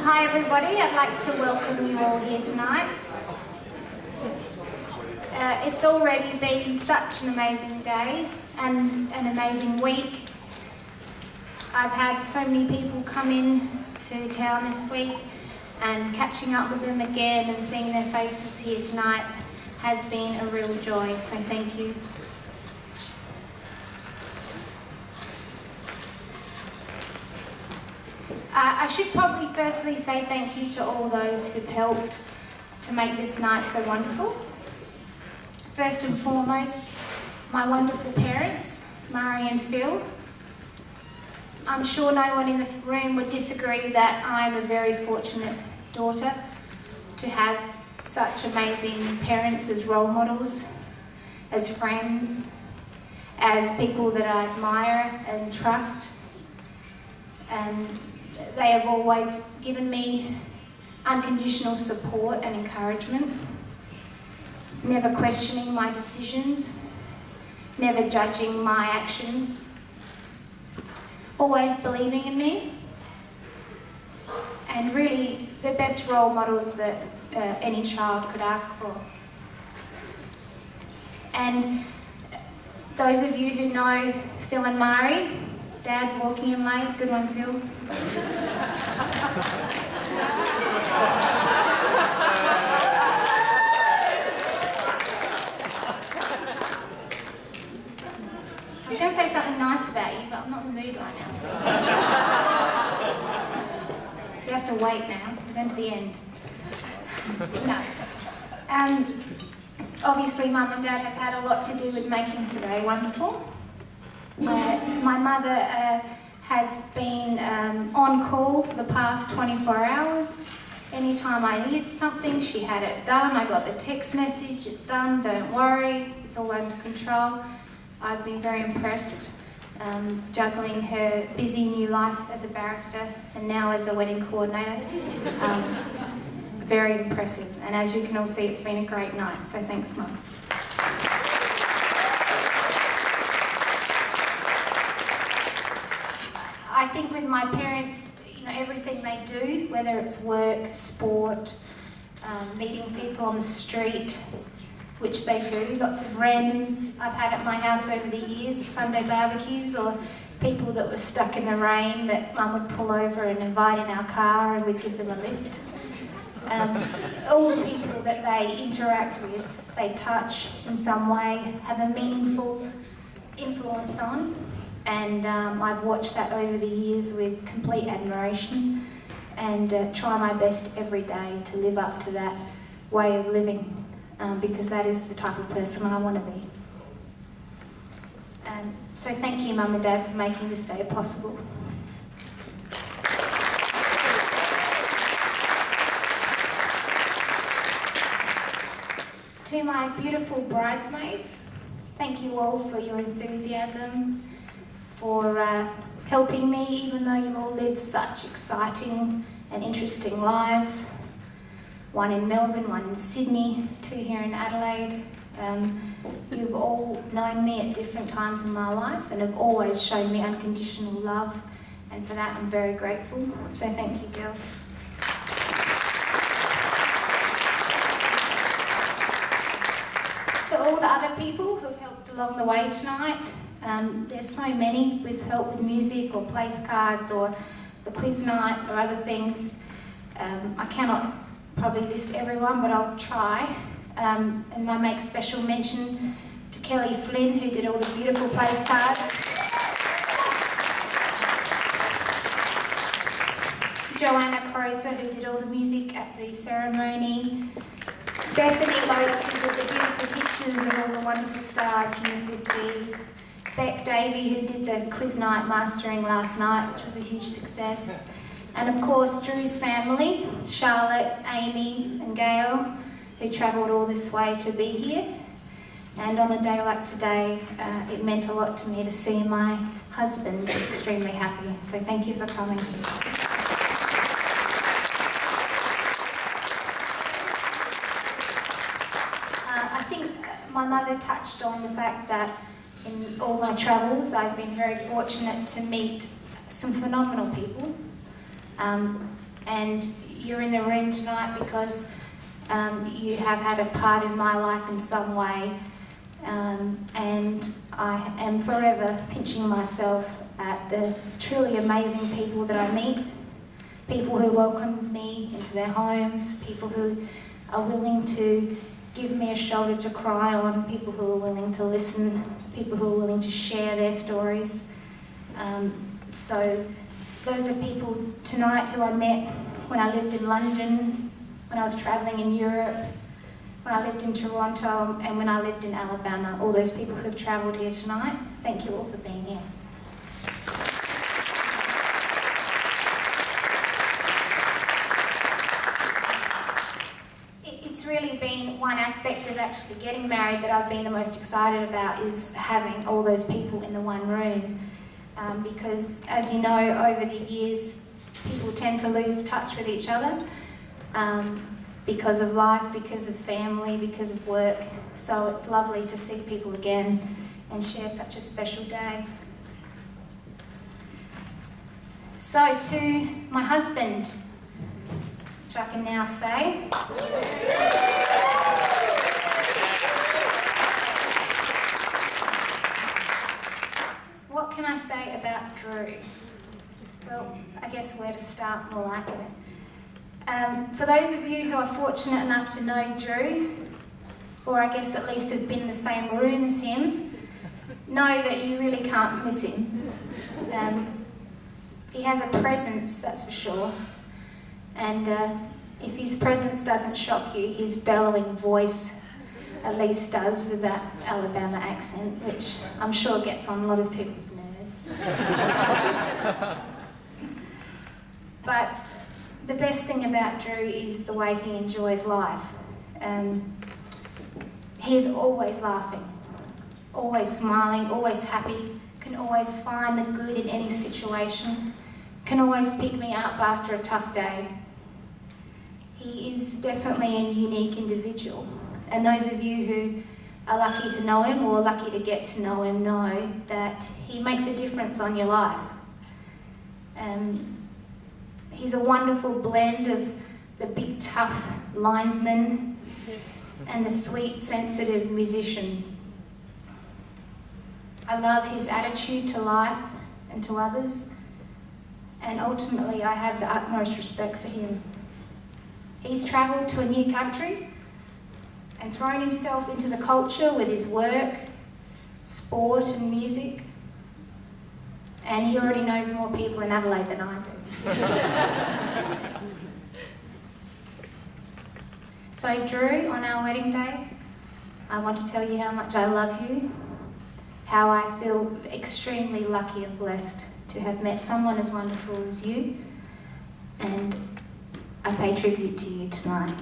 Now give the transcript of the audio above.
Hi everybody, I'd like to welcome you all here tonight. It's already been such an amazing day and an amazing week. I've had so many people come in to town this week, and catching up with them again and seeing their faces here tonight has been a real joy, so thank you. I should probably firstly say thank you to all those who've helped to make this night so wonderful. First and foremost, my wonderful parents, Mari and Phil. I'm sure no one in the room would disagree that I'm a very fortunate daughter to have such amazing parents as role models, as friends, as people that I admire and trust. And they have always given me unconditional support and encouragement, never questioning my decisions, never judging my actions, always believing in me, and really the best role models that any child could ask for. And those of you who know Phil and Mari, Dad walking in late, good one Phil. I was going to say something nice about you, but I'm not in the mood right now. So. You have to wait now. We're going to the end. No. Obviously, Mum and Dad have had a lot to do with making today wonderful. My mother has been on call for the past 24 hours. Anytime I needed something, she had it done. I got the text message, it's done, don't worry, it's all under control. I've been very impressed juggling her busy new life as a barrister and now as a wedding coordinator. Very impressive, and as you can all see, it's been a great night, so thanks, Mum. I think with my parents, everything they do, whether it's work, sport, meeting people on the street, which they do, lots of randoms I've had at my house over the years, Sunday barbecues, or people that were stuck in the rain that Mum would pull over and invite in our car and we'd give them a lift. All the people that they interact with, they touch in some way, have a meaningful influence on. And I've watched that over the years with complete admiration and try my best every day to live up to that way of living because that is the type of person I want to be. So thank you, Mum and Dad, for making this day possible. To my beautiful bridesmaids, thank you all for your enthusiasm, for helping me, even though you all live such exciting and interesting lives. One in Melbourne, one in Sydney, 2 here in Adelaide. You've all known me at different times in my life and have always shown me unconditional love, and for that I'm very grateful. So thank you, girls. To all the other people who have helped along the way tonight, there's so many with help with music or place cards or the quiz night or other things. I cannot probably list everyone, but I'll try. And I make special mention to Kelly Flynn, who did all the beautiful place cards. Joanna Croser, who did all the music at the ceremony. Bethany Lopes, who did the beautiful pictures of all the wonderful stars from the 50s. Beck Davey, who did the quiz night mastering last night, which was a huge success. And of course, Drew's family, Charlotte, Amy and Gail, who travelled all this way to be here. And on a day like today, it meant a lot to me to see my husband extremely happy. So thank you for coming. I think my mother touched on the fact that in all my travels, I've been very fortunate to meet some phenomenal people. and you're in the room tonight because you have had a part in my life in some way, and I am forever pinching myself at the truly amazing people that I meet, people who welcome me into their homes, people who are willing to give me a shoulder to cry on, people who are willing to listen, people who are willing to share their stories. So those are people tonight who I met when I lived in London, when I was travelling in Europe, when I lived in Toronto, and when I lived in Alabama. All those people who have travelled here tonight, thank you all for being here. It's really been one aspect of actually getting married that I've been the most excited about, is having all those people in the one room. Because, as you know, over the years, people tend to lose touch with each other because of life, because of family, because of work. So it's lovely to see people again and share such a special day. So to my husband, which I can now say. What can I say about Drew? Well, I guess where to start, more like it. For those of you who are fortunate enough to know Drew, or I guess at least have been in the same room as him, know that you really can't miss him. He has a presence, that's for sure. And if his presence doesn't shock you, his bellowing voice at least does, with that Alabama accent, which I'm sure gets on a lot of people's nerves. But the best thing about Drew is the way he enjoys life. He's always laughing, always smiling, always happy, can always find the good in any situation, can always pick me up after a tough day. He is definitely a unique individual. And those of you who are lucky to know him or lucky to get to know him know that he makes a difference on your life. He's a wonderful blend of the big, tough linesman and the sweet, sensitive musician. I love his attitude to life and to others, and ultimately I have the utmost respect for him. He's travelled to a new country and thrown himself into the culture with his work, sport and music, and he already knows more people in Adelaide than I do. So Drew, on our wedding day, I want to tell you how much I love you, how I feel extremely lucky and blessed to have met someone as wonderful as you, and I pay tribute to you tonight.